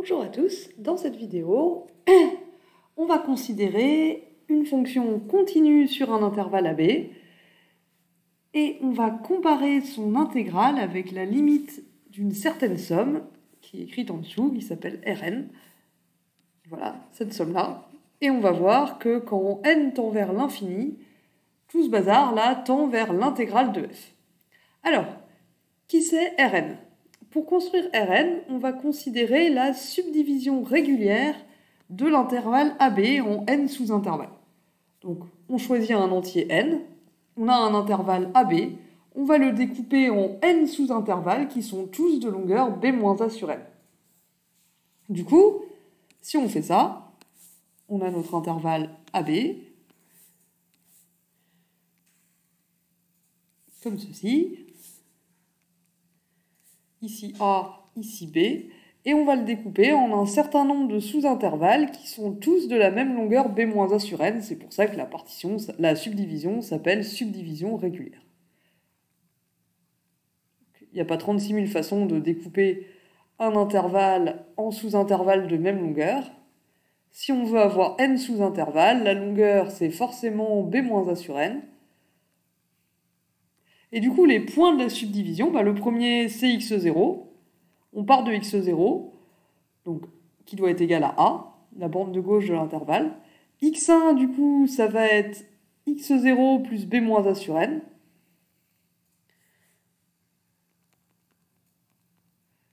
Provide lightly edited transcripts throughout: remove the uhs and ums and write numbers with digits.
Bonjour à tous, dans cette vidéo, on va considérer une fonction continue sur un intervalle AB et on va comparer son intégrale avec la limite d'une certaine somme qui est écrite en dessous, qui s'appelle Rn. Voilà, cette somme-là. Et on va voir que quand n tend vers l'infini, tout ce bazar-là tend vers l'intégrale de f. Alors, qui c'est Rn ? Pour construire Rn, on va considérer la subdivision régulière de l'intervalle AB en n sous-intervalles. Donc, on choisit un entier n, on a un intervalle AB, on va le découper en n sous-intervalles qui sont tous de longueur b-a sur n. Du coup, si on fait ça, on a notre intervalle AB, comme ceci. Ici A, ici B, et on va le découper en un certain nombre de sous-intervalles qui sont tous de la même longueur b-a sur n. C'est pour ça que la subdivision s'appelle subdivision régulière. Il n'y a pas 36 000 façons de découper un intervalle en sous-intervalles de même longueur. Si on veut avoir n sous-intervalles, la longueur c'est forcément b-a sur n. Et du coup, les points de la subdivision, le premier c'est x0. On part de x0, donc, qui doit être égal à a, la bande de gauche de l'intervalle. x1, du coup, ça va être x0 plus b-a sur n.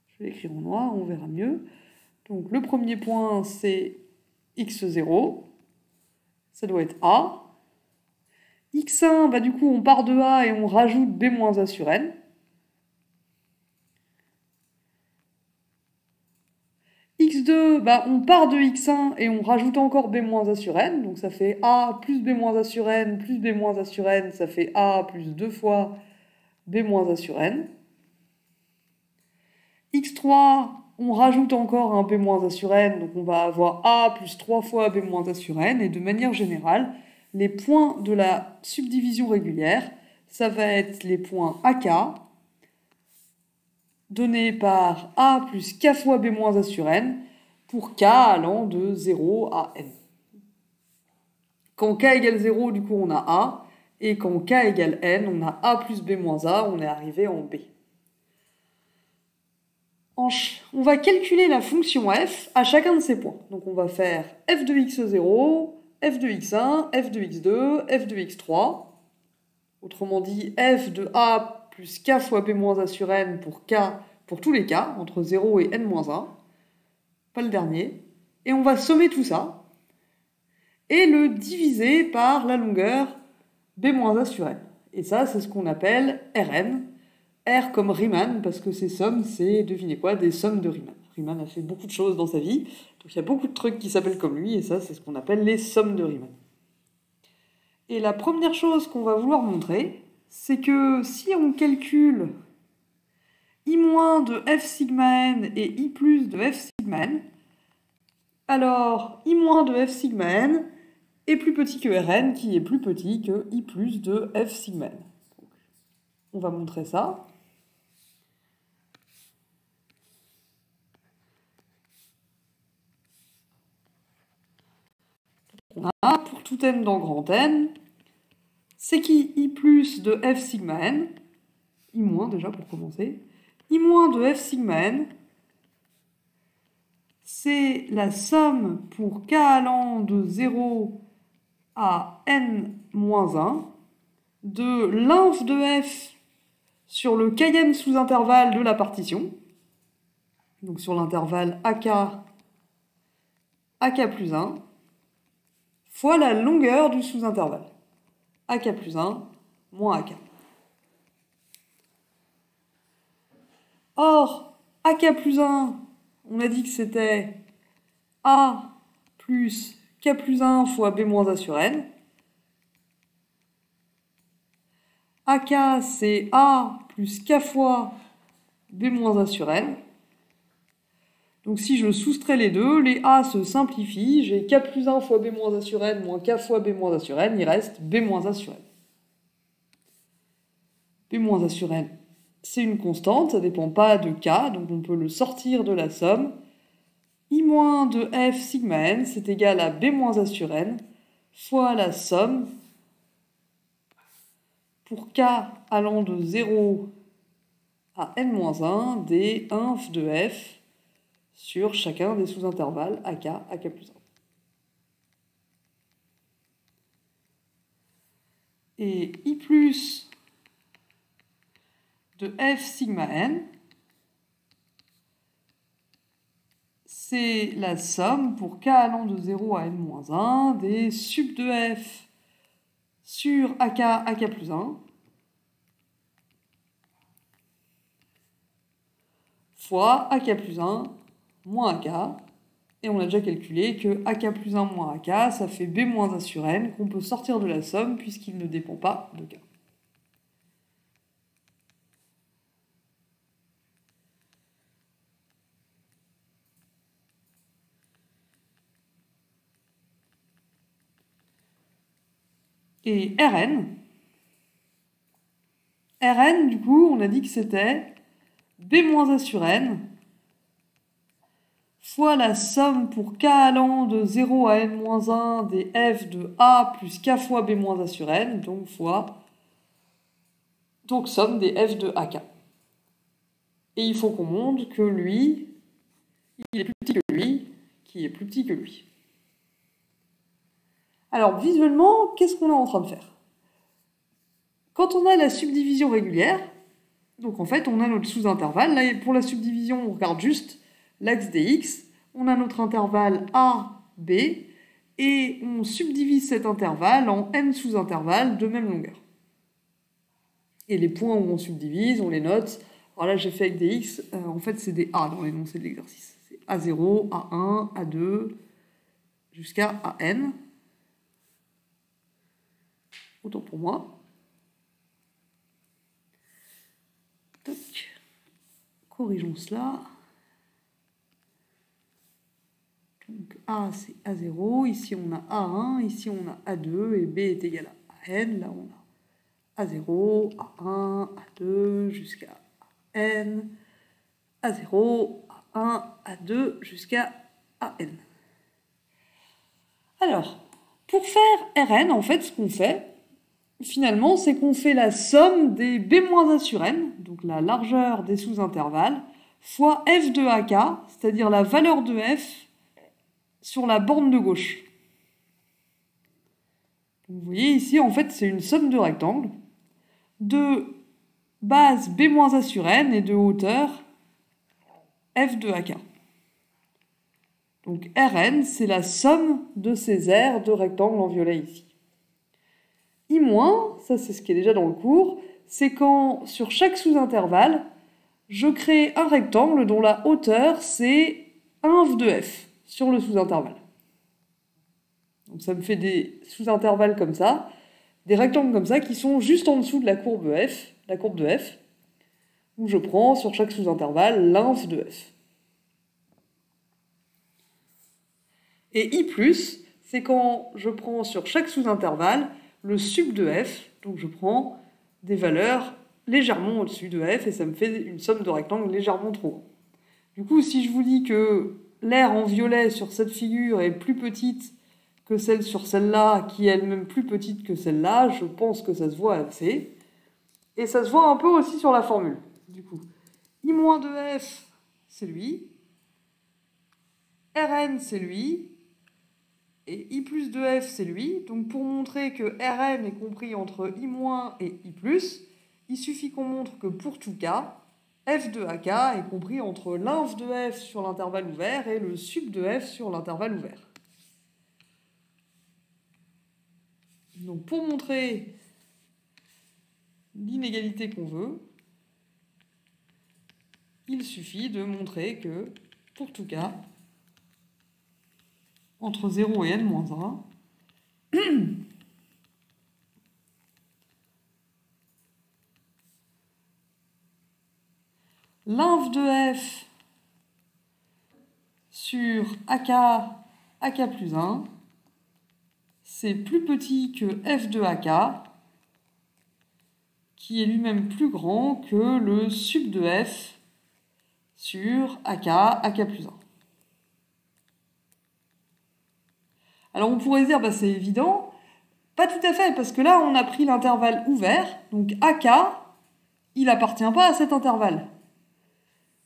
Je vais l'écrire en noir, on verra mieux. Donc, le premier point, c'est x0. Ça doit être a. x1, du coup, on part de a et on rajoute b-a sur n. x2, on part de x1 et on rajoute encore b-a sur n. Donc ça fait a plus b-a sur n plus b-a sur n. Ça fait a plus 2 fois b-a sur n. x3, on rajoute encore un b-a sur n. Donc on va avoir a plus 3 fois b-a sur n. Et de manière générale, les points de la subdivision régulière, ça va être les points AK, donnés par a plus k fois b-a sur n, pour k allant de 0 à n. Quand k égale 0, du coup, on a a, et quand k égale n, on a a plus b-a, on est arrivé en b. On va calculer la fonction f à chacun de ces points. Donc on va faire f de x0, f de x1, f de x2, f de x3. Autrement dit, f de a plus k fois b-a sur n pour tous les cas, entre 0 et n-1, pas le dernier. Et on va sommer tout ça, et le diviser par la longueur b-a sur n. Et ça, c'est ce qu'on appelle Rn. R comme Riemann, parce que ces sommes, c'est, devinez quoi, des sommes de Riemann. Riemann a fait beaucoup de choses dans sa vie, donc il y a beaucoup de trucs qui s'appellent comme lui, et ça, c'est ce qu'on appelle les sommes de Riemann. Et la première chose qu'on va vouloir montrer, c'est que si on calcule I- de f sigma n et I plus de f sigma n, alors I- de f sigma n est plus petit que Rn, qui est plus petit que I plus de f sigma n. Donc, on va montrer ça. On a, pour tout n dans grand N, c'est qui I plus de f sigma n, I- déjà pour commencer, I- de f sigma n, c'est la somme pour k allant de 0 à n-1 de l'inf de f sur le kn sous-intervalle de la partition, donc sur l'intervalle ak plus 1, fois la longueur du sous-intervalle, ak plus 1 moins ak. Or, ak plus 1, on a dit que c'était a plus k plus 1 fois b-a sur n. ak, c'est a plus k fois b-a sur n. Donc si je soustrais les deux, les a se simplifient, j'ai k plus 1 fois b-a sur n moins k fois b-a sur n, il reste b-a sur n. b-a sur n, c'est une constante, ça ne dépend pas de k, donc on peut le sortir de la somme. I moins de f sigma n, c'est égal à b moins a sur n, fois la somme pour k allant de 0 à n-1 des inf de f sur chacun des sous-intervalles ak, ak plus 1. Et I plus de f sigma n, c'est la somme pour k allant de 0 à n-1 des sub de f sur ak, ak plus 1 fois ak plus 1 moins ak. Et on a déjà calculé que ak plus 1 moins ak, ça fait b moins a sur n, qu'on peut sortir de la somme puisqu'il ne dépend pas de k. Et Rn, du coup, on a dit que c'était b moins a sur n fois la somme pour k allant de 0 à n-1 des f de a plus k fois b moins a sur n, donc fois donc somme des f de ak. Et il faut qu'on montre que lui, il est plus petit que lui, qui est plus petit que lui. Alors, visuellement, qu'est-ce qu'on est en train de faire? Quand on a la subdivision régulière, donc en fait, on a notre sous-intervalle. Là, pour la subdivision, on regarde juste l'axe des x. On a notre intervalle A, B, et on subdivise cet intervalle en n sous-intervalles de même longueur. Et les points où on subdivise, on les note. Alors là, j'ai fait avec des x. En fait, c'est des A dans l'énoncé de l'exercice. C'est A0, A1, A2, jusqu'à AN. Autant pour moi. Toc. Corrigeons cela. Donc A, c'est A0. Ici, on a A1. Ici, on a A2. Et B est égal à AN. Là, on a A0, A1, A2, jusqu'à AN. A0, A1, A2, jusqu'à AN. Alors, pour faire Rn, en fait, ce qu'on fait, finalement, c'est qu'on fait la somme des b-a sur n, donc la largeur des sous-intervalles, fois f de ak, c'est-à-dire la valeur de f sur la borne de gauche. Donc, vous voyez ici, en fait, c'est une somme de rectangles de base b-a sur n et de hauteur f de ak. Donc Rn, c'est la somme de ces aires de rectangles en violet ici. I-, ça c'est ce qui est déjà dans le cours, c'est quand sur chaque sous-intervalle, je crée un rectangle dont la hauteur c'est 1 de f sur le sous-intervalle. Donc ça me fait des sous-intervalles comme ça, des rectangles comme ça qui sont juste en dessous de la courbe f, où je prends sur chaque sous-intervalle l'inf de f. Et I+, c'est quand je prends sur chaque sous-intervalle le sub de f, donc je prends des valeurs légèrement au-dessus de f et ça me fait une somme de rectangles légèrement trop grande. Du coup, si je vous dis que l'aire en violet sur cette figure est plus petite que celle sur celle-là, qui est elle-même plus petite que celle-là, je pense que ça se voit assez. Et ça se voit un peu aussi sur la formule. Du coup, I- de f, c'est lui. Rn, c'est lui. Et I plus de f, c'est lui. Donc pour montrer que Rn est compris entre I- et I+, il suffit qu'on montre que pour tout cas, f de ak est compris entre l'inf de f sur l'intervalle ouvert et le sub de f sur l'intervalle ouvert. Donc pour montrer l'inégalité qu'on veut, il suffit de montrer que, pour tout cas, entre 0 et n-1, l'inf de f sur ak, ak plus 1, c'est plus petit que f de ak, qui est lui-même plus grand que le sub de f sur ak, ak plus 1. Alors on pourrait se dire, bah, c'est évident. Pas tout à fait, parce que là, on a pris l'intervalle ouvert, donc AK, il n'appartient pas à cet intervalle.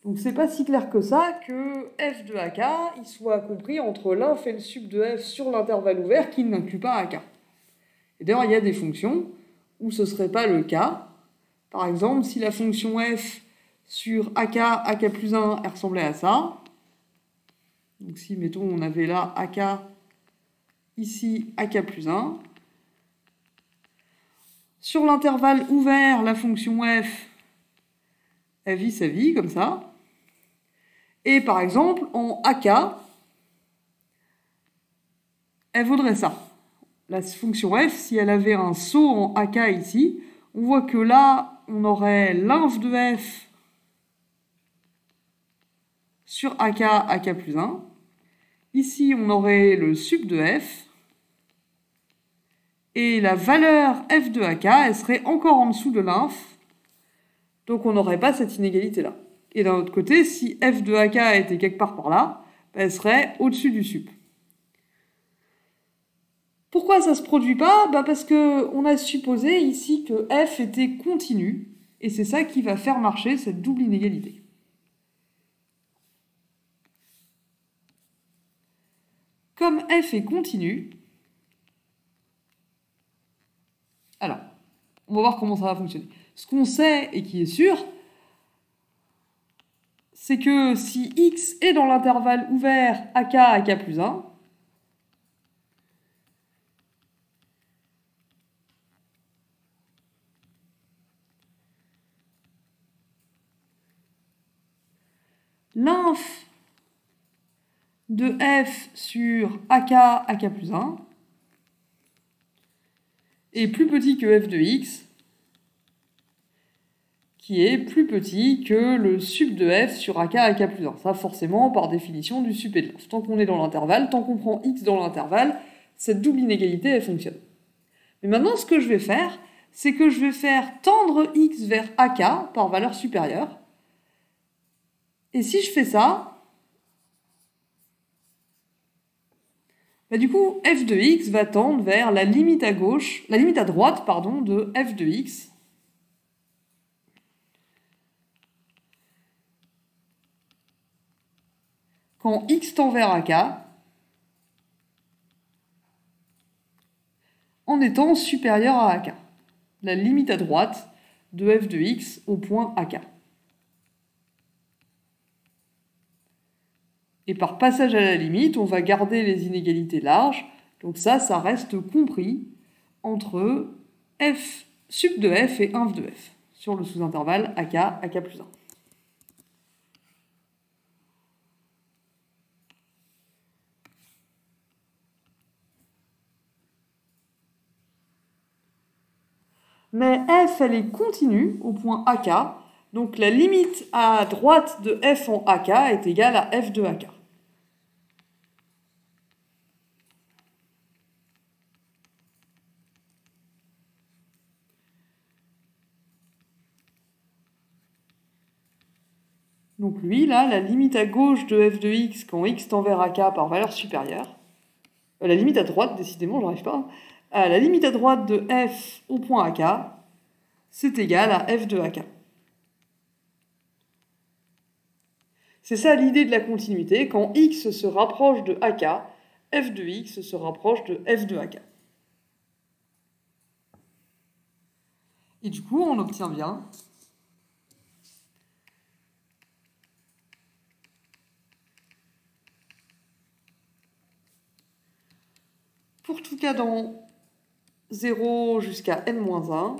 Donc c'est pas si clair que ça que f de AK, il soit compris entre l'inf et le sub de f sur l'intervalle ouvert qui n'inclut pas AK. Et d'ailleurs, il y a des fonctions où ce ne serait pas le cas. Par exemple, si la fonction f sur AK plus 1, elle ressemblait à ça. Donc si, mettons, on avait là AK, ici AK plus 1. Sur l'intervalle ouvert, la fonction f, elle vit sa vie, comme ça. Et par exemple, en AK, elle vaudrait ça. La fonction f, si elle avait un saut en AK ici, on voit que là, on aurait l'inf de f sur AK plus 1. Ici, on aurait le sub de f. Et la valeur f de AK, elle serait encore en dessous de l'inf. Donc on n'aurait pas cette inégalité-là. Et d'un autre côté, si f de AK était quelque part par là, elle serait au-dessus du sub. Pourquoi ça ne se produit pas? Parce qu'on a supposé ici que f était continu, et c'est ça qui va faire marcher cette double inégalité. Comme f est continu, alors, on va voir comment ça va fonctionner. Ce qu'on sait et qui est sûr, c'est que si x est dans l'intervalle ouvert AK plus 1, l'inf de f sur AK plus 1 est plus petit que f de x, qui est plus petit que le sub de f sur AK plus 1. Ça, forcément, par définition du sup et de l'inf. Tant qu'on est dans l'intervalle, tant qu'on prend x dans l'intervalle, cette double inégalité, elle fonctionne. Mais maintenant, ce que je vais faire, c'est que je vais faire tendre x vers AK par valeur supérieure. Et si je fais ça, du coup, f de x va tendre vers la limite à gauche, la limite à droite, pardon, de f de x. Quand x tend vers AK, en étant supérieur à AK. La limite à droite de f de x au point AK. Et par passage à la limite, on va garder les inégalités larges. Donc ça reste compris entre f sub de f et inf de f sur le sous-intervalle AK plus 1. Mais f, elle est continue au point AK, donc la limite à droite de f en AK est égale à f de AK. Donc lui, là, la limite à gauche de f de x quand x tend vers AK par valeur supérieure, la limite à droite, décidément, j'arrive pas, la limite à droite de f au point AK, c'est égal à f de AK. C'est ça l'idée de la continuité, quand x se rapproche de AK, f de x se rapproche de f de AK. Et du coup, on obtient bien pour tout cas dans 0 jusqu'à n-1,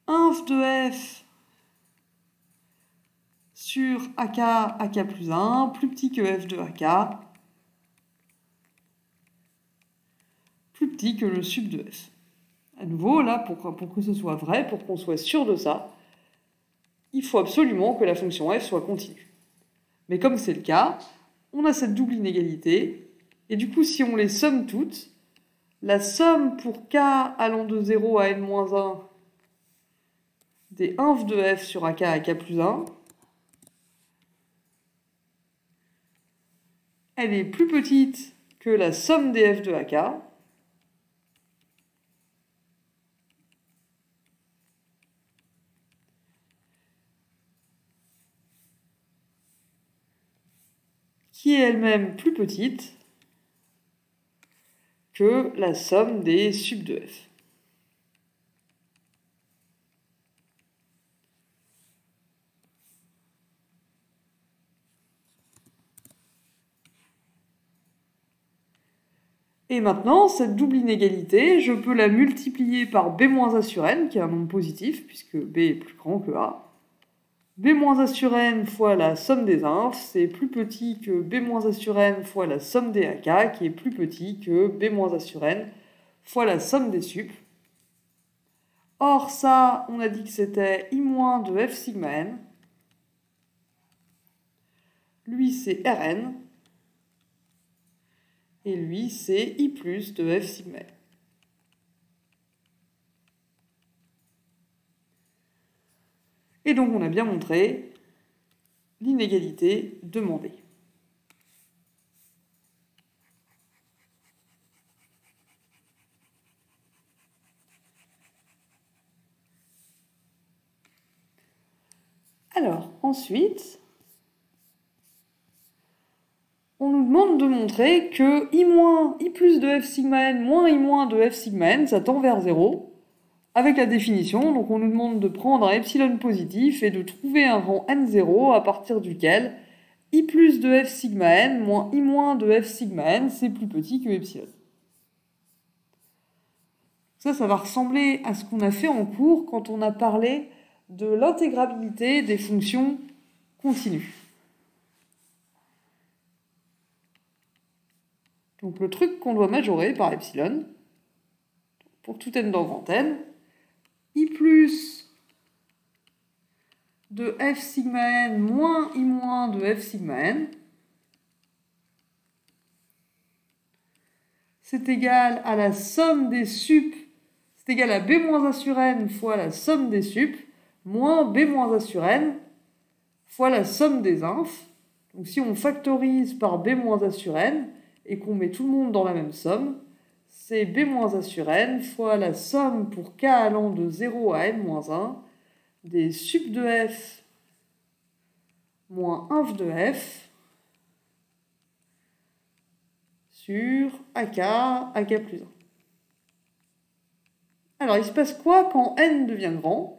inf de f sur AK plus 1, plus petit que f de AK, plus petit que le sub de f. À nouveau, là, pour que ce soit vrai, pour qu'on soit sûr de ça, il faut absolument que la fonction f soit continue. Mais comme c'est le cas, on a cette double inégalité, et du coup, si on les somme toutes, la somme pour k allant de 0 à n-1 des inf de f sur AK plus 1 elle est plus petite que la somme des f de AK, qui est elle-même plus petite que la somme des sub de f. Et maintenant, cette double inégalité, je peux la multiplier par b-a sur n, qui est un nombre positif, puisque b est plus grand que a. b-a sur n fois la somme des infs, c'est plus petit que b-a sur n fois la somme des AK, qui est plus petit que b-a sur n fois la somme des sup. Or, ça, on a dit que c'était i- de f sigma n. Lui, c'est Rn. Et lui, c'est I plus de f sigma n. Et donc, on a bien montré l'inégalité demandée. Alors, ensuite, on nous demande de montrer que I plus de f sigma n moins I- de f sigma n, ça tend vers 0, avec la définition. Donc on nous demande de prendre un epsilon positif et de trouver un rang n0 à partir duquel I plus de f sigma n moins I- de f sigma n, c'est plus petit que epsilon. Ça va ressembler à ce qu'on a fait en cours quand on a parlé de l'intégrabilité des fonctions continues. Donc le truc qu'on doit majorer par epsilon, pour tout n dans grand N, I plus de f sigma n moins I- de f sigma n, c'est égal à la somme des sup, c'est égal à b-a sur n fois la somme des sup, moins b-a sur n fois la somme des infs. Donc si on factorise par b-a sur n, et qu'on met tout le monde dans la même somme, c'est b-a sur n fois la somme pour k allant de 0 à n-1 des sup de f moins inf de f sur ak plus 1. Alors, il se passe quoi quand n devient grand ?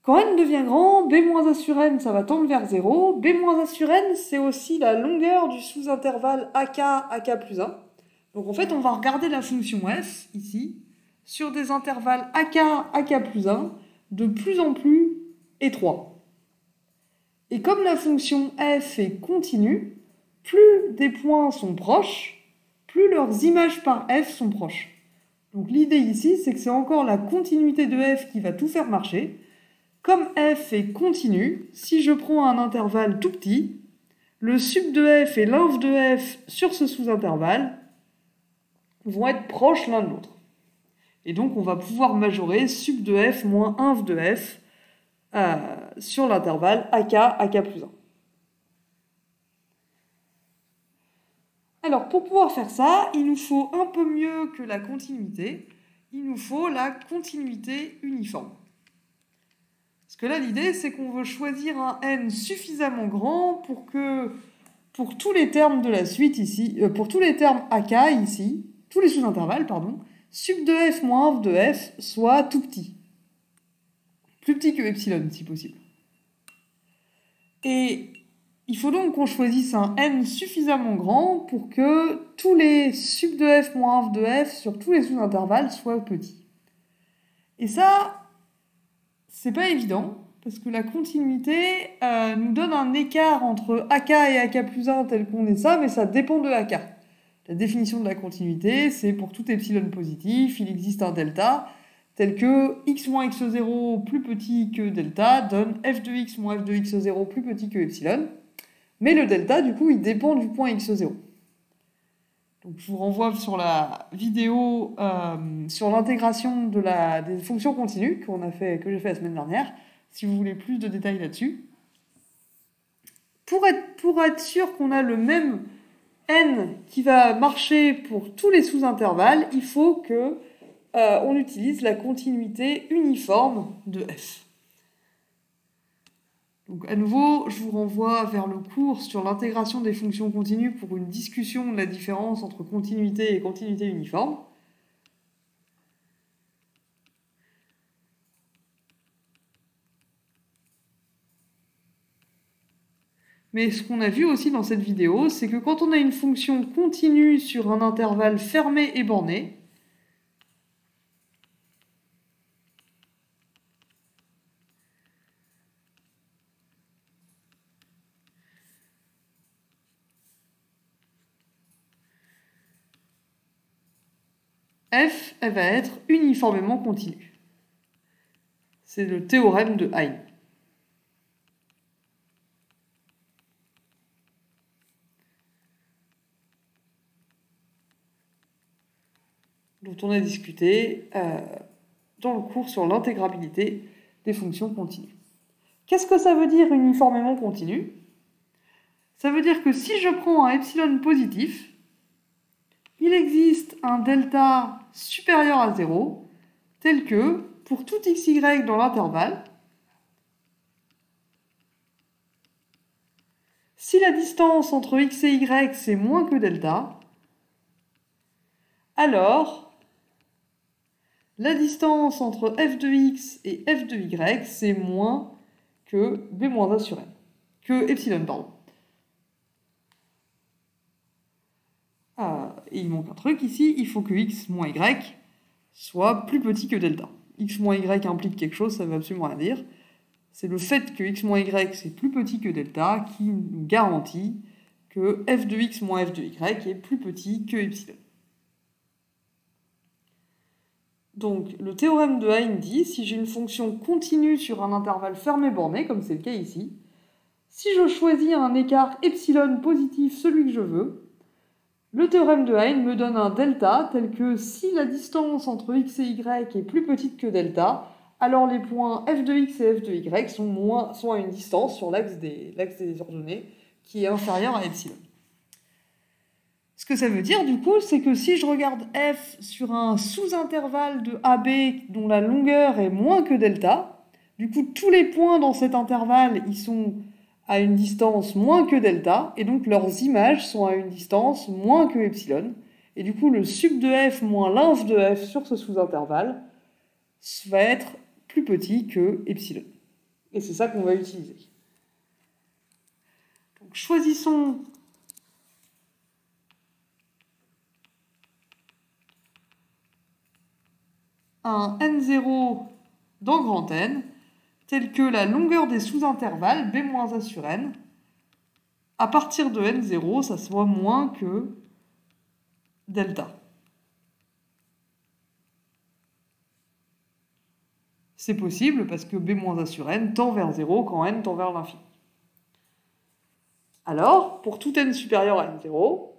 Quand n devient grand, b-a sur n, ça va tendre vers 0. b-a sur n, c'est aussi la longueur du sous-intervalle ak plus 1. Donc en fait, on va regarder la fonction f, ici, sur des intervalles ak plus 1, de plus en plus étroits. Et comme la fonction f est continue, plus des points sont proches, plus leurs images par f sont proches. Donc l'idée ici, c'est que c'est encore la continuité de f qui va tout faire marcher. Comme f est continu, si je prends un intervalle tout petit, le sup de f et l'inf de f sur ce sous-intervalle vont être proches l'un de l'autre. Et donc on va pouvoir majorer sup de f moins inf de f sur l'intervalle ak plus 1. Alors pour pouvoir faire ça, il nous faut un peu mieux que la continuité, il nous faut la continuité uniforme. Parce que là, l'idée, c'est qu'on veut choisir un n suffisamment grand pour tous les termes de la suite ici, pour tous les termes AK ici, tous les sous-intervalles, pardon, sup de f moins inf de f soit tout petit. Plus petit que epsilon, si possible. Et il faut donc qu'on choisisse un n suffisamment grand pour que tous les sup de f moins inf de f sur tous les sous-intervalles soient petits. Et ça, c'est pas évident, parce que la continuité nous donne un écart entre AK et AK plus 1 tel qu'on est ça, mais ça dépend de AK. La définition de la continuité, c'est pour tout epsilon positif, il existe un delta, tel que x moins x0 plus petit que delta donne f de x moins f de x0 plus petit que epsilon. Mais le delta, du coup, il dépend du point x0. Donc je vous renvoie sur la vidéo sur l'intégration des fonctions continues que j'ai fait la semaine dernière, si vous voulez plus de détails là-dessus. Pour être sûr qu'on a le même n qui va marcher pour tous les sous-intervalles, il faut que on utilise la continuité uniforme de f. Donc à nouveau, je vous renvoie vers le cours sur l'intégration des fonctions continues pour une discussion de la différence entre continuité et continuité uniforme. Mais ce qu'on a vu aussi dans cette vidéo, c'est que quand on a une fonction continue sur un intervalle fermé et borné, f, elle va être uniformément continue. C'est le théorème de Hein. Dont on a discuté dans le cours sur l'intégrabilité des fonctions continues. Qu'est-ce que ça veut dire uniformément continu? Ça veut dire que si je prends un epsilon positif, il existe un delta supérieur à 0, tel que, pour tout xy dans l'intervalle, si la distance entre x et y c'est moins que delta, alors la distance entre f de x et f de y c'est moins que b moins a sur n, que epsilon, pardon. Et il manque un truc ici, il faut que x moins y soit plus petit que delta. X moins y implique quelque chose, ça ne veut absolument rien dire. C'est le fait que x moins y c'est plus petit que delta qui nous garantit que f de x moins f de y est plus petit que epsilon. Donc le théorème de Hein dit, si j'ai une fonction continue sur un intervalle fermé borné, comme c'est le cas ici, si je choisis un écart epsilon positif, celui que je veux, le théorème de Hein me donne un delta tel que si la distance entre x et y est plus petite que delta, alors les points f de x et f de y sont à une distance sur l'axe des ordonnées qui est inférieure à epsilon. Ce que ça veut dire du coup, c'est que si je regarde f sur un sous-intervalle de AB dont la longueur est moins que delta, du coup tous les points dans cet intervalle, ils sont à une distance moins que delta, et donc leurs images sont à une distance moins que epsilon. Et du coup, le sub de f moins l'inf de f sur ce sous-intervalle va être plus petit que epsilon. Et c'est ça qu'on va utiliser. Donc choisissons un n0 dans grand N, tel que la longueur des sous-intervalles b-a sur n, à partir de n0, ça soit moins que delta. C'est possible parce que b-a sur n tend vers 0 quand n tend vers l'infini. Alors, pour tout n supérieur à n0,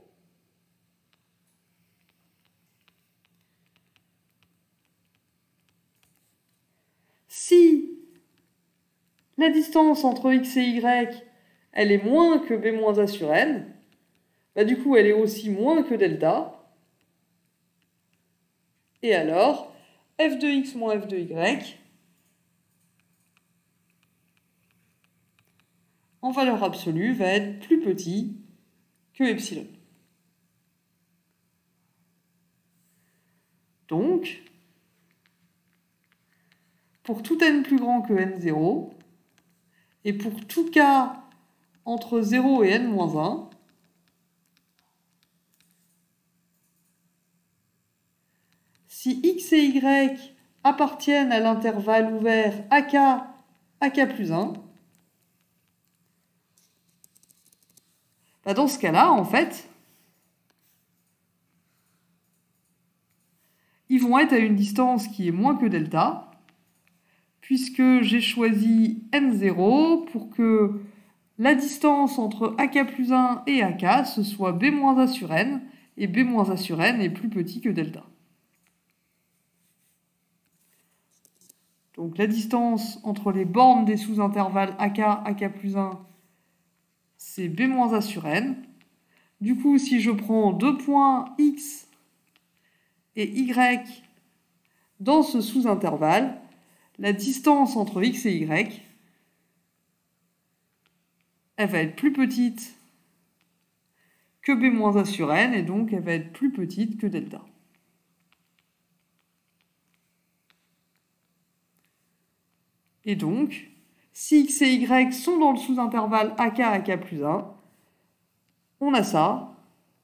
si la distance entre x et y, elle est moins que b-a sur n, bah du coup, elle est aussi moins que delta. Et alors, f de x moins f de y, en valeur absolue, va être plus petit que epsilon. Donc, pour tout n plus grand que n0, et pour tout k entre 0 et n-1, si x et y appartiennent à l'intervalle ouvert ak plus 1, bah dans ce cas-là, en fait, ils vont être à une distance qui est moins que delta, puisque j'ai choisi n0 pour que la distance entre ak plus 1 et ak, ce soit b-a sur n, et b-a sur n est plus petit que delta. Donc la distance entre les bornes des sous-intervalles ak plus 1, c'est b moins a sur n. Du coup, si je prends deux points x et y dans ce sous-intervalle, la distance entre x et y, elle va être plus petite que b moins a sur n, et donc elle va être plus petite que delta. Et donc, si x et y sont dans le sous-intervalle ak plus 1, on a ça,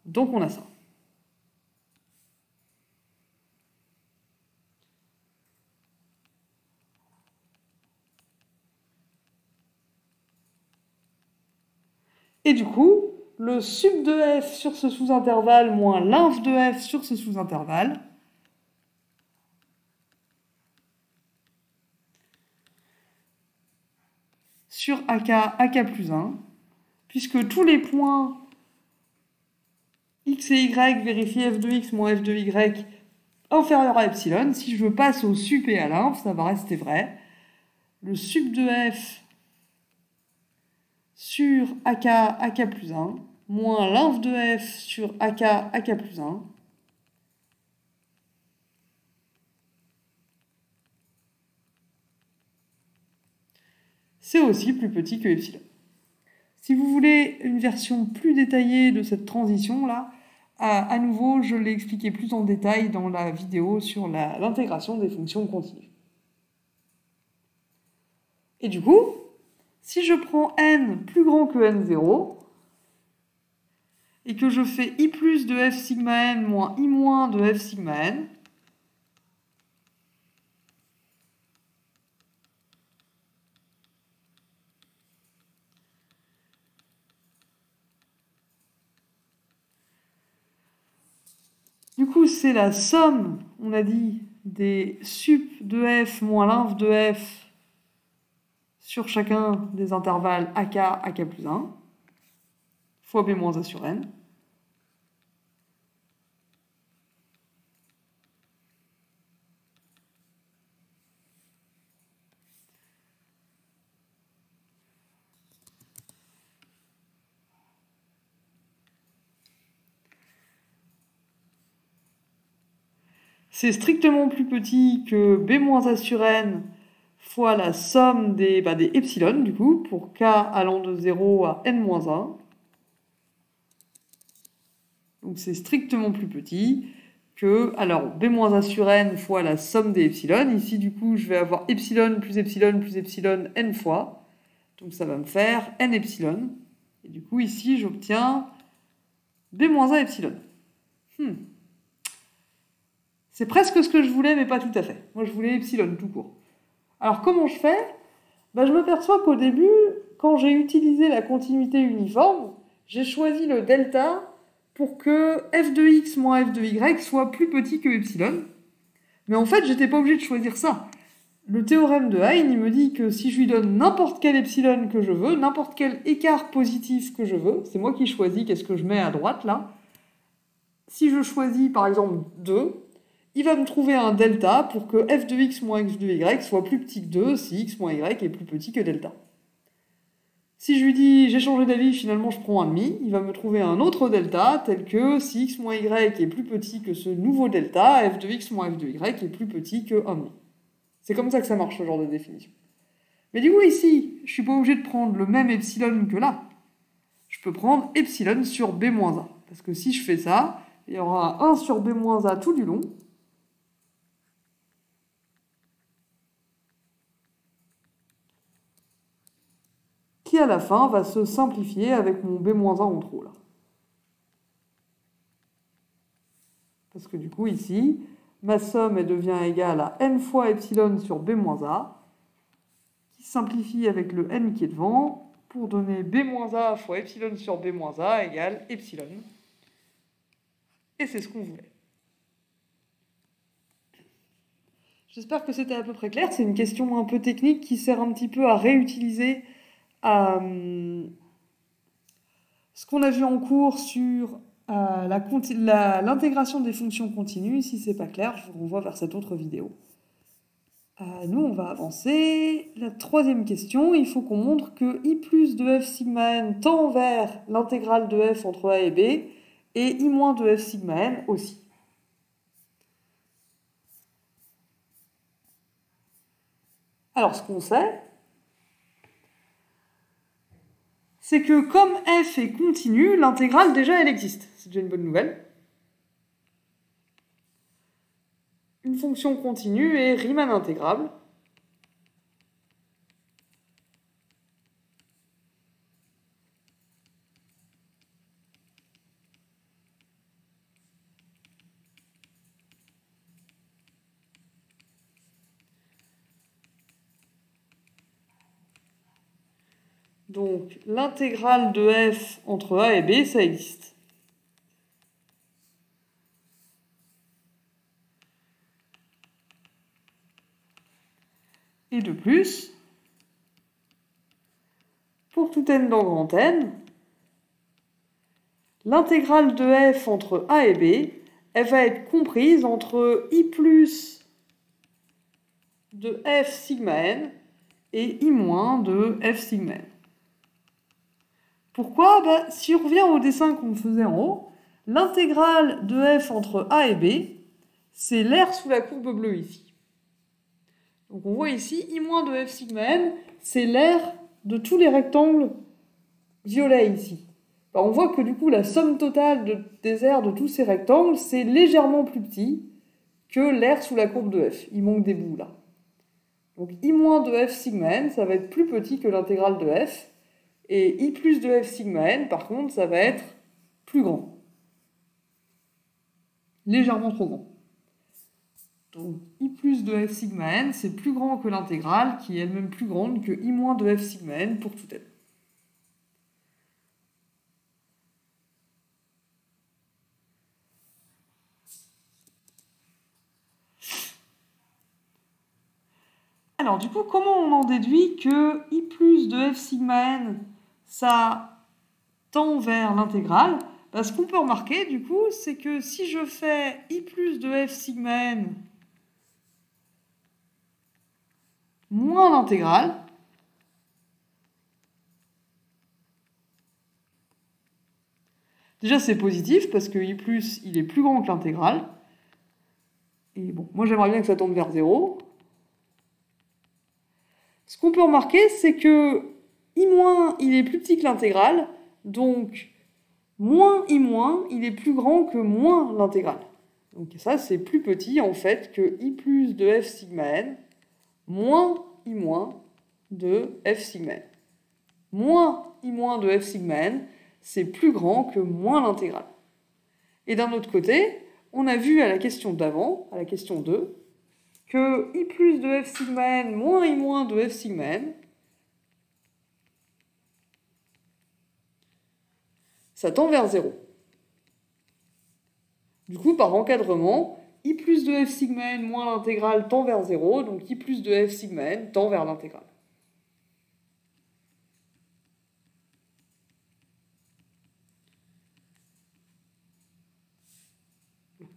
donc on a ça. Et du coup, le sub de f sur ce sous-intervalle moins l'inf de f sur ce sous-intervalle, sur ak plus 1, puisque tous les points x et y vérifient f de x moins f de y inférieur à epsilon, si je passe au sup et à l'inf, ça va rester vrai. Le sup de f sur ak plus 1, moins l'inf de f sur ak plus 1, c'est aussi plus petit que epsilon. Si vous voulez une version plus détaillée de cette transition-là, à nouveau, je l'ai expliqué plus en détail dans la vidéo sur l'intégration des fonctions continues. Et du coup, si je prends n plus grand que n0, et que je fais i plus de f sigma n moins i moins de f sigma n, du coup, c'est la somme, on a dit, des sup de f moins l'inf de f sur chacun des intervalles ak plus 1, fois b moins a sur n. C'est strictement plus petit que b moins a sur n fois la somme des epsilon, du coup, pour k allant de 0 à n-1. Donc c'est strictement plus petit que, alors, b moins a sur n fois la somme des epsilon. Ici, du coup, je vais avoir epsilon plus epsilon plus epsilon n fois. Donc ça va me faire n epsilon. Et du coup, ici, j'obtiens b moins a epsilon. C'est presque ce que je voulais, mais pas tout à fait. Moi, je voulais epsilon tout court. Alors, comment je fais ? Je m'aperçois qu'au début, quand j'ai utilisé la continuité uniforme, j'ai choisi le delta pour que f de x moins f de y soit plus petit que epsilon. Mais en fait, j'étais pas obligé de choisir ça. Le théorème de Hein, il me dit que si je lui donne n'importe quel epsilon que je veux, n'importe quel écart positif que je veux, c'est moi qui choisis qu'est-ce que je mets à droite là. Si je choisis par exemple 2, il va me trouver un delta pour que f de x moins f de y soit plus petit que 2 si x moins y est plus petit que delta. Si je lui dis j'ai changé d'avis, finalement je prends un demi, il va me trouver un autre delta tel que si x moins y est plus petit que ce nouveau delta, f de x moins f de y est plus petit que 1 demi. C'est comme ça que ça marche ce genre de définition. Mais du coup ici, je suis pas obligé de prendre le même epsilon que là. Je peux prendre epsilon sur b moins a. Parce que si je fais ça, il y aura 1 sur b moins a tout du long. Qui à la fin va se simplifier avec mon b-1 en trop là. Parce que du coup ici, ma somme elle devient égale à n fois epsilon sur b-a, qui simplifie avec le n qui est devant, pour donner b-a fois epsilon sur b-a égale epsilon. Et c'est ce qu'on voulait. J'espère que c'était à peu près clair. C'est une question un peu technique qui sert un petit peu à réutiliser ce qu'on a vu en cours sur l'intégration des fonctions continues. Si c'est pas clair, je vous renvoie vers cette autre vidéo. Nous, on va avancer. La troisième question, il faut qu'on montre que I plus de f sigma n tend vers l'intégrale de f entre a et b, et I moins de f sigma n aussi. Alors, ce qu'on sait, c'est que comme f est continu, l'intégrale, déjà, elle existe. C'est déjà une bonne nouvelle. Une fonction continue est Riemann intégrable. Donc, l'intégrale de f entre a et b, ça existe. Et de plus, pour tout n dans grand N, l'intégrale de f entre a et b, elle va être comprise entre I plus de f sigma n et I moins de f sigma n. Pourquoi ? Si on revient au dessin qu'on faisait en haut, l'intégrale de f entre a et b, c'est l'aire sous la courbe bleue ici. Donc on voit ici, I moins de f sigma n, c'est l'aire de tous les rectangles violets ici. Alors on voit que du coup, la somme totale des aires de tous ces rectangles, c'est légèrement plus petit que l'aire sous la courbe de f. Il manque des bouts là. Donc I moins de f sigma n, ça va être plus petit que l'intégrale de f. Et I plus de f sigma n, par contre, ça va être plus grand. Légèrement trop grand. Donc I plus de f sigma n, c'est plus grand que l'intégrale, qui est elle-même plus grande que I moins de f sigma n pour tout n. Alors du coup, comment on en déduit que I plus de f sigma n, ça tend vers l'intégrale ? Ce qu'on peut remarquer, du coup, c'est que si je fais I plus de f sigma n moins l'intégrale, déjà c'est positif parce que I plus, il est plus grand que l'intégrale. Et bon, moi j'aimerais bien que ça tende vers 0. Ce qu'on peut remarquer, c'est que I moins, il est plus petit que l'intégrale, donc moins I moins, il est plus grand que moins l'intégrale. Donc ça, c'est plus petit en fait que I plus de f sigma n moins I moins de f sigma n. Moins I moins de f sigma n, c'est plus grand que moins l'intégrale. Et d'un autre côté, on a vu à la question d'avant, à la question 2, que I plus de f sigma n moins I moins de f sigma n, ça tend vers 0. Du coup, par encadrement, I plus de f sigma n moins l'intégrale tend vers 0, donc I plus de f sigma n tend vers l'intégrale.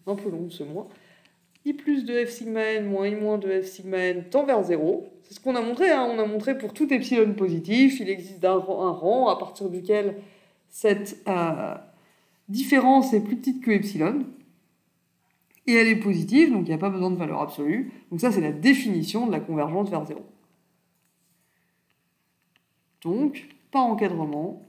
Un peu long ce moins. I plus de f sigma n moins I moins de f sigma n tend vers 0. C'est ce qu'on a montré, hein. On a montré pour tout epsilon positif, il existe un rang à partir duquel cette différence est plus petite que epsilon. Et elle est positive, donc il n'y a pas besoin de valeur absolue. Donc ça, c'est la définition de la convergence vers 0. Donc, par encadrement,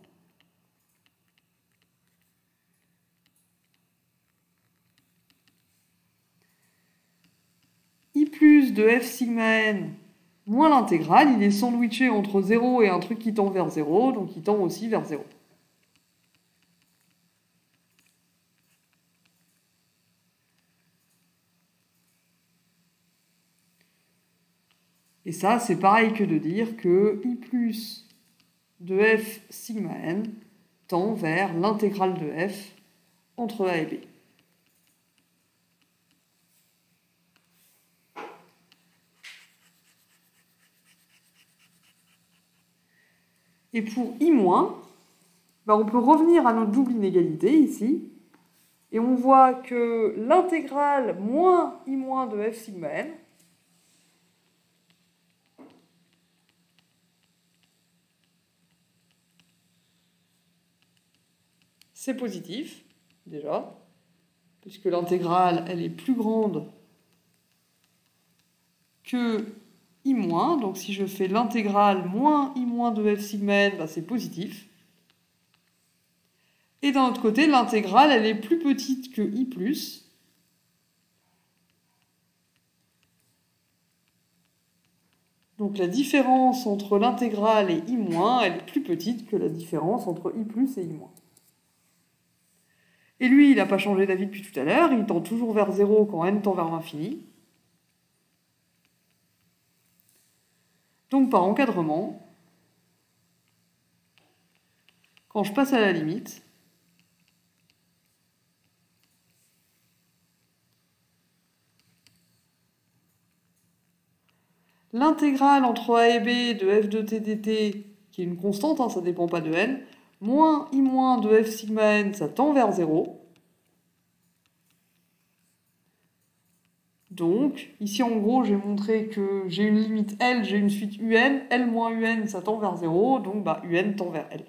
I plus de f sigma n moins l'intégrale, il est sandwiché entre 0 et un truc qui tend vers 0, donc il tend aussi vers 0. Et ça, c'est pareil que de dire que I plus de f sigma n tend vers l'intégrale de f entre a et b. Et pour I-, on peut revenir à notre double inégalité ici, et on voit que l'intégrale moins I- de f sigma n, c'est positif, déjà, puisque l'intégrale, elle est plus grande que I-, donc si je fais l'intégrale moins I- de f sigma n, bah, c'est positif. Et d'un autre côté, l'intégrale, elle est plus petite que I+. Donc la différence entre l'intégrale et I-, elle est plus petite que la différence entre I+ et I-. Et lui, il n'a pas changé d'avis depuis tout à l'heure, il tend toujours vers 0 quand n tend vers l'infini. Donc par encadrement, quand je passe à la limite, l'intégrale entre a et b de f de t dt, qui est une constante, ça ne dépend pas de n, moins I- de f sigma n, ça tend vers 0. Donc, ici en gros, j'ai montré que j'ai une limite L, j'ai une suite UN, L moins UN, ça tend vers 0, donc bah, UN tend vers L.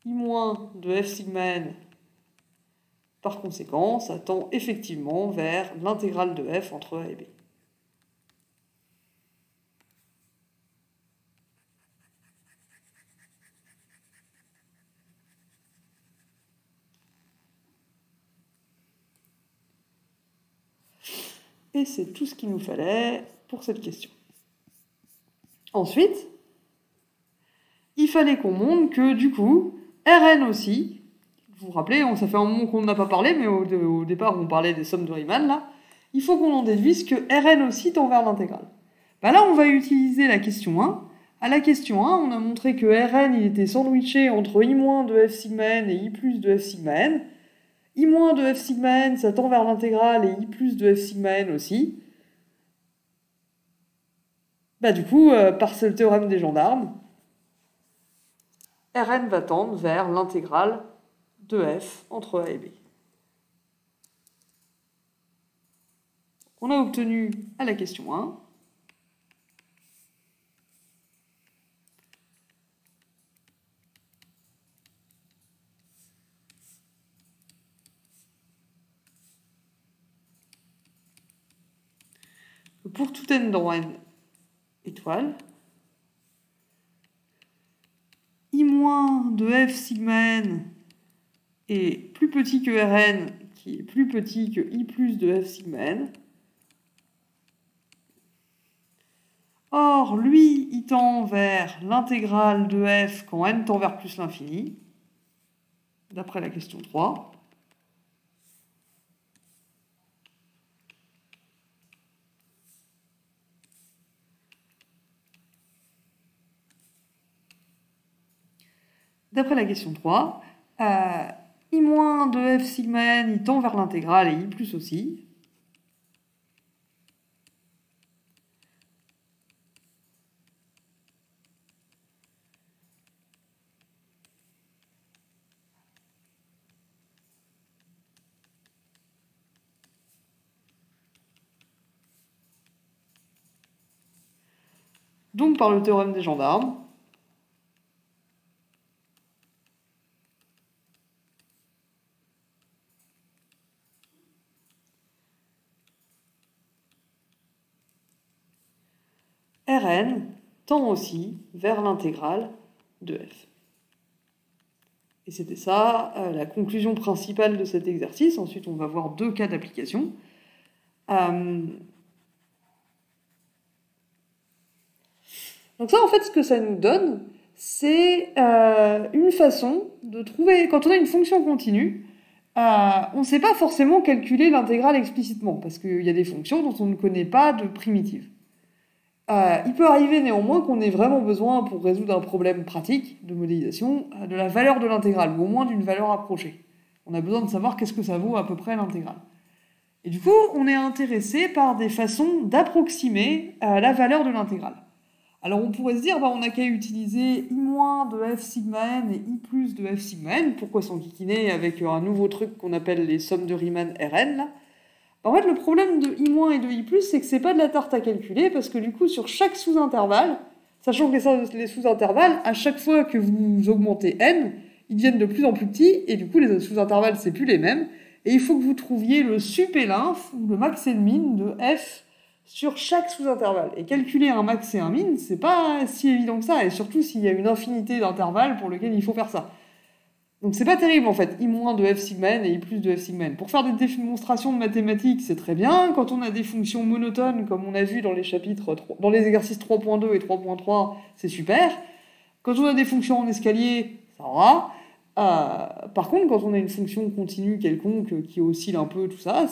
I- de f sigma n, par conséquent, ça tend effectivement vers l'intégrale de f entre a et b. Et c'est tout ce qu'il nous fallait pour cette question. Ensuite, il fallait qu'on montre que, du coup, Rn aussi, vous vous rappelez, ça fait un moment qu'on n'a pas parlé, mais au départ, on parlait des sommes de Riemann, là. Il faut qu'on en déduise que Rn aussi tend vers l'intégrale. Bah là, on va utiliser la question 1. À la question 1, on a montré que Rn il était sandwiché entre I- de f sigma n et I+ de f sigma n. I- de f sigma n, ça tend vers l'intégrale, et I+ de f sigma n aussi. Bah du coup, par ce théorème des gendarmes, Rn va tendre vers l'intégrale de f entre a et b. On a obtenu à la question 1 pour tout n dans n étoile, I- de f sigma n est plus petit que Rn, qui est plus petit que I+ de f sigma n. Or, lui, il tend vers l'intégrale de f quand n tend vers plus l'infini, d'après la question 3. D'après la question 3, I- de f sigma n, il tend vers l'intégrale et I+ aussi. Donc par le théorème des gendarmes, Rn tend aussi vers l'intégrale de f. Et c'était ça la conclusion principale de cet exercice. Ensuite, on va voir deux cas d'application. Donc ça, en fait, ce que ça nous donne, c'est une façon de trouver, quand on a une fonction continue, on ne sait pas forcément calculer l'intégrale explicitement, parce qu'il y a des fonctions dont on ne connaît pas de primitives. Il peut arriver néanmoins qu'on ait vraiment besoin, pour résoudre un problème pratique de modélisation, de la valeur de l'intégrale, ou au moins d'une valeur approchée. On a besoin de savoir qu'est-ce que ça vaut à peu près l'intégrale. Et du coup, on est intéressé par des façons d'approximer la valeur de l'intégrale. Alors on pourrait se dire, on n'a qu'à utiliser I- de f sigma n et I+ de f sigma n, pourquoi s'enquiquiner avec un nouveau truc qu'on appelle les sommes de Riemann Rn, là. En fait, le problème de I- et de I+, c'est que c'est pas de la tarte à calculer, parce que du coup, sur chaque sous-intervalle, sachant que les sous-intervalles, à chaque fois que vous augmentez n, ils deviennent de plus en plus petits, et du coup, les sous-intervalles, c'est plus les mêmes. Et il faut que vous trouviez le sup et l'inf, ou le max et le min de f sur chaque sous-intervalle. Et calculer un max et un min, c'est pas si évident que ça, et surtout s'il y a une infinité d'intervalles pour lesquels il faut faire ça. Donc c'est pas terrible en fait, i- de f sigma n et i plus de f sigma n. Pour faire des démonstrations de mathématiques, c'est très bien. Quand on a des fonctions monotones, comme on a vu dans les chapitres, dans les exercices 3.2 et 3.3, c'est super. Quand on a des fonctions en escalier, ça va. Par contre, quand on a une fonction continue quelconque qui oscille un peu, tout ça,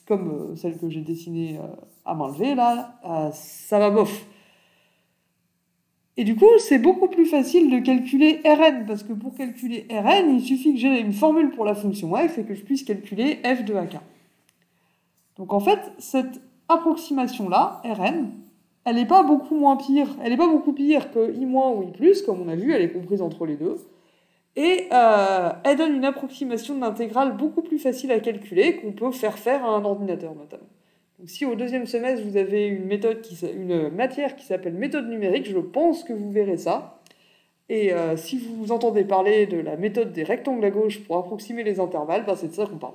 comme celle que j'ai dessinée à main levée là, ça va bof. Et du coup, c'est beaucoup plus facile de calculer Rn, parce que pour calculer Rn, il suffit que j'ai une formule pour la fonction f et que je puisse calculer f de ak. Donc en fait, cette approximation-là, Rn, elle n'est pas beaucoup moins pire, elle n'est pas beaucoup pire que i- ou i+, comme on a vu, elle est comprise entre les deux. Et elle donne une approximation de l'intégrale beaucoup plus facile à calculer qu'on peut faire à un ordinateur notamment. Donc si au deuxième semestre vous avez une matière qui s'appelle méthode numérique, je pense que vous verrez ça. Et si vous entendez parler de la méthode des rectangles à gauche pour approximer les intervalles, c'est de ça qu'on parle.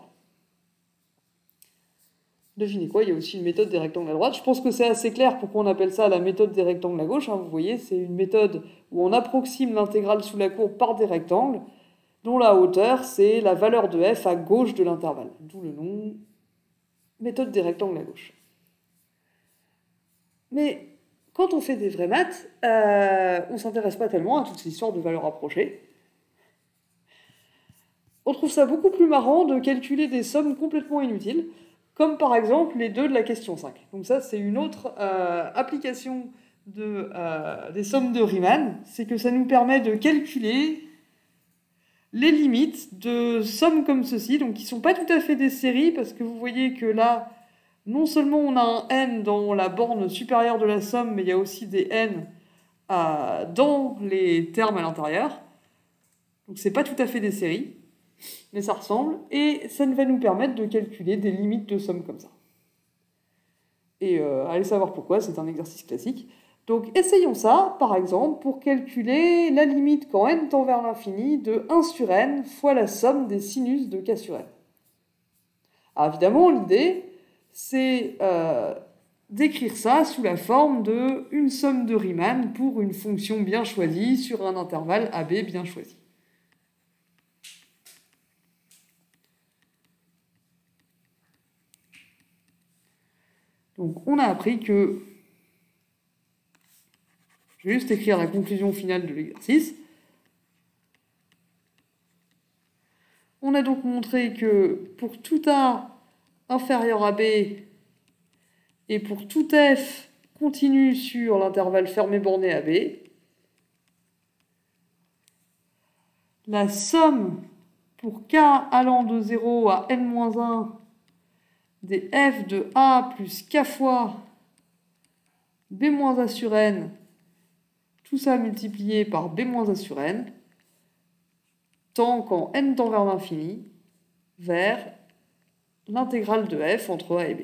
Devinez quoi, il y a aussi une méthode des rectangles à droite. Je pense que c'est assez clair pourquoi on appelle ça la méthode des rectangles à gauche. Vous voyez, c'est une méthode où on approxime l'intégrale sous la courbe par des rectangles, dont la hauteur, c'est la valeur de f à gauche de l'intervalle. D'où le nom méthode des rectangles à gauche. Mais quand on fait des vraies maths, on ne s'intéresse pas tellement à toutes ces histoires de valeurs approchées. On trouve ça beaucoup plus marrant de calculer des sommes complètement inutiles, comme par exemple les 2 de la question 5. Donc ça, c'est une autre application des sommes de Riemann, c'est que ça nous permet de calculer les limites de sommes comme ceci, donc qui ne sont pas tout à fait des séries, parce que vous voyez que là, non seulement on a un n dans la borne supérieure de la somme, mais il y a aussi des n dans les termes à l'intérieur. Donc c'est pas tout à fait des séries, mais ça ressemble, et ça va nous permettre de calculer des limites de sommes comme ça. Et allez savoir pourquoi, c'est un exercice classique. Donc essayons ça, par exemple, pour calculer la limite quand n tend vers l'infini de 1 sur n fois la somme des sinus de k sur n. Alors évidemment, l'idée, c'est d'écrire ça sous la forme de une somme de Riemann pour une fonction bien choisie sur un intervalle AB bien choisi. Donc on a appris que... Je vais juste écrire la conclusion finale de l'exercice. On a donc montré que pour tout A inférieur à B et pour tout F continu sur l'intervalle fermé borné à B, la somme pour K allant de 0 à n-1 des F de A plus K fois B-A sur n, tout ça multiplié par B-A sur n, tend quand n tend vers l'infini, vers l'intégrale de f entre a et b.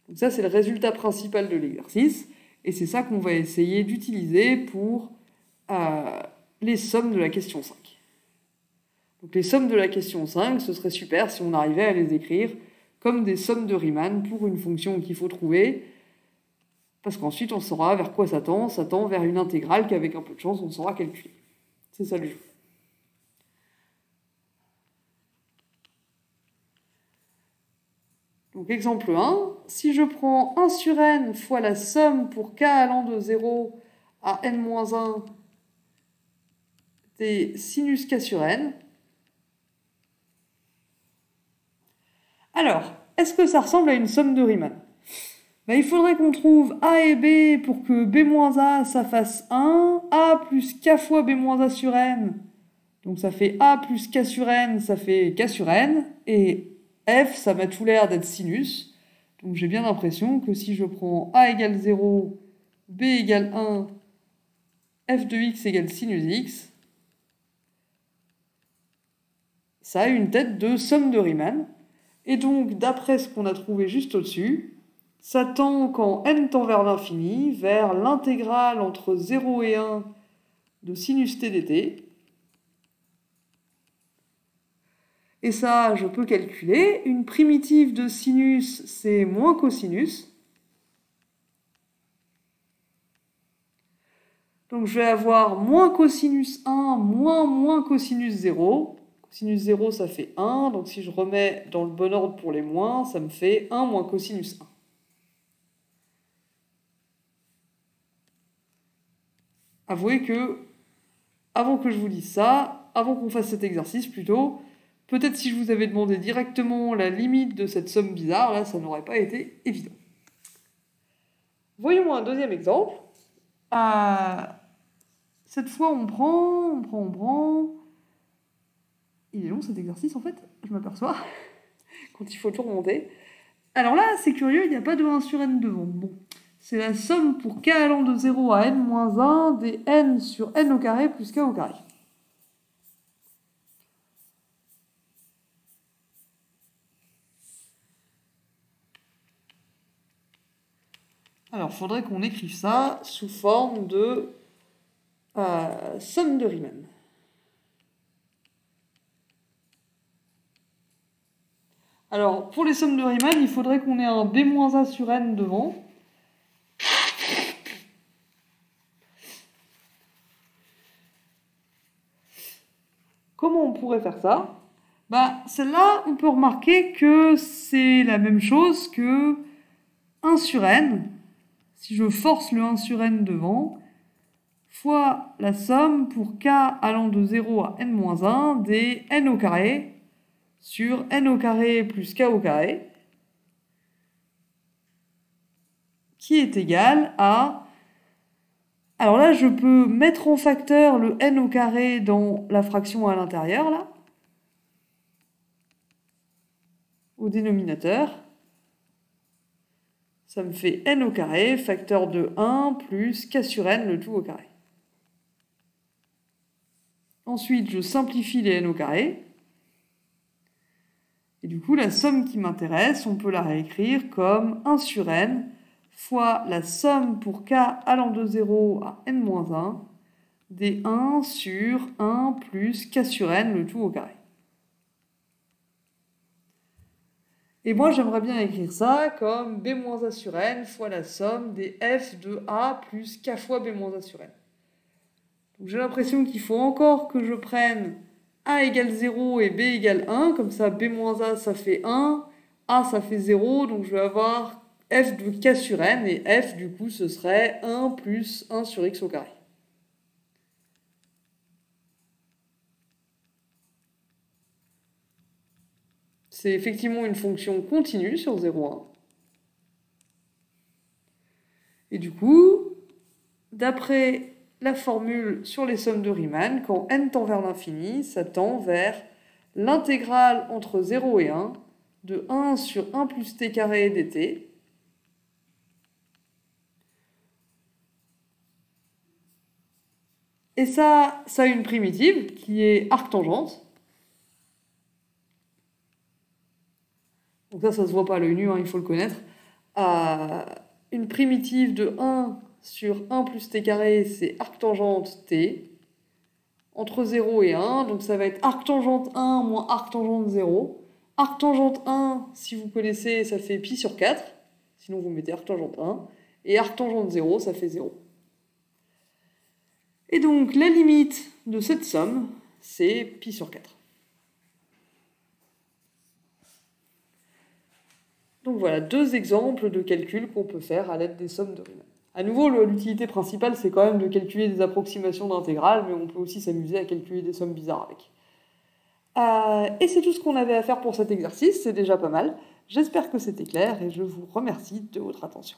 Donc ça, c'est le résultat principal de l'exercice, et c'est ça qu'on va essayer d'utiliser pour les sommes de la question 5. Donc les sommes de la question 5, ce serait super si on arrivait à les écrire comme des sommes de Riemann pour une fonction qu'il faut trouver, parce qu'ensuite on saura vers quoi ça tend vers une intégrale qu'avec un peu de chance on saura calculer. C'est ça le jeu. Donc exemple 1, si je prends 1 sur n fois la somme pour k allant de 0 à n-1 des sinus k sur n, alors, est-ce que ça ressemble à une somme de Riemann ? Il faudrait qu'on trouve a et b pour que b-a ça fasse 1, a plus k fois b-a sur n, donc ça fait a plus k sur n, ça fait k sur n, et f, ça m'a tout l'air d'être sinus, donc j'ai bien l'impression que si je prends a égale 0, b égale 1, f de x égale sinus x, ça a une tête de somme de Riemann, et donc d'après ce qu'on a trouvé juste au-dessus, ça tend quand n tend vers l'infini, vers l'intégrale entre 0 et 1 de sinus t dt, Et ça, je peux calculer. Une primitive de sinus, c'est moins cosinus. Donc je vais avoir moins cosinus 1 moins cosinus 0. Cosinus 0, ça fait 1. Donc si je remets dans le bon ordre pour les moins, ça me fait 1 moins cosinus 1. Avouez que, avant que je vous dise ça, avant qu'on fasse cet exercice plutôt, peut-être si je vous avais demandé directement la limite de cette somme bizarre, là, ça n'aurait pas été évident. Voyons un deuxième exemple. Cette fois, on prend. Il est long cet exercice en fait, je m'aperçois, quand il faut tout remonter. Alors là, c'est curieux, il n'y a pas de 1 sur n devant. Bon, c'est la somme pour k allant de 0 à n-1 des n sur n au carré plus k au carré. Alors, il faudrait qu'on écrive ça sous forme de somme de Riemann. Alors, pour les sommes de Riemann, il faudrait qu'on ait un b-a sur n devant. Comment on pourrait faire ça? Celle-là, on peut remarquer que c'est la même chose que 1 sur n, si je force le 1 sur n devant, fois la somme pour k allant de 0 à n-1 des n au carré sur n au carré plus k au carré, qui est égal à... Alors là, je peux mettre en facteur le n au carré dans la fraction à l'intérieur, là, au dénominateur. Ça me fait n au carré, facteur de 1 plus k sur n, le tout au carré. Ensuite, je simplifie les n au carré. Et du coup, la somme qui m'intéresse, on peut la réécrire comme 1 sur n fois la somme pour k allant de 0 à n-1 des 1 sur 1 plus k sur n, le tout au carré. Et moi, j'aimerais bien écrire ça comme b-a sur n fois la somme des f de a plus k fois b-a sur n. Donc j'ai l'impression qu'il faut encore que je prenne a égale 0 et b égale 1, comme ça b-a ça fait 1, a ça fait 0, donc je vais avoir f de k sur n, et f du coup ce serait 1 plus 1 sur x au carré. C'est effectivement une fonction continue sur 0,1. Et du coup, d'après la formule sur les sommes de Riemann, quand n tend vers l'infini, ça tend vers l'intégrale entre 0 et 1 de 1 sur 1 plus t carré dt. Et ça a une primitive qui est arctangente. Donc ça se voit pas à l'œil nu, hein, il faut le connaître. Une primitive de 1 sur 1 plus t carré, c'est arctangente t, entre 0 et 1, donc ça va être arctangente 1 moins arctangente 0. Arctangente 1, si vous connaissez, ça fait pi sur 4, sinon vous mettez arctangente 1, et arctangente 0, ça fait 0. Et donc la limite de cette somme, c'est pi sur 4. Donc voilà, deux exemples de calculs qu'on peut faire à l'aide des sommes de Riemann. À nouveau, l'utilité principale, c'est quand même de calculer des approximations d'intégrales, mais on peut aussi s'amuser à calculer des sommes bizarres avec. Et c'est tout ce qu'on avait à faire pour cet exercice, c'est déjà pas mal. J'espère que c'était clair et je vous remercie de votre attention.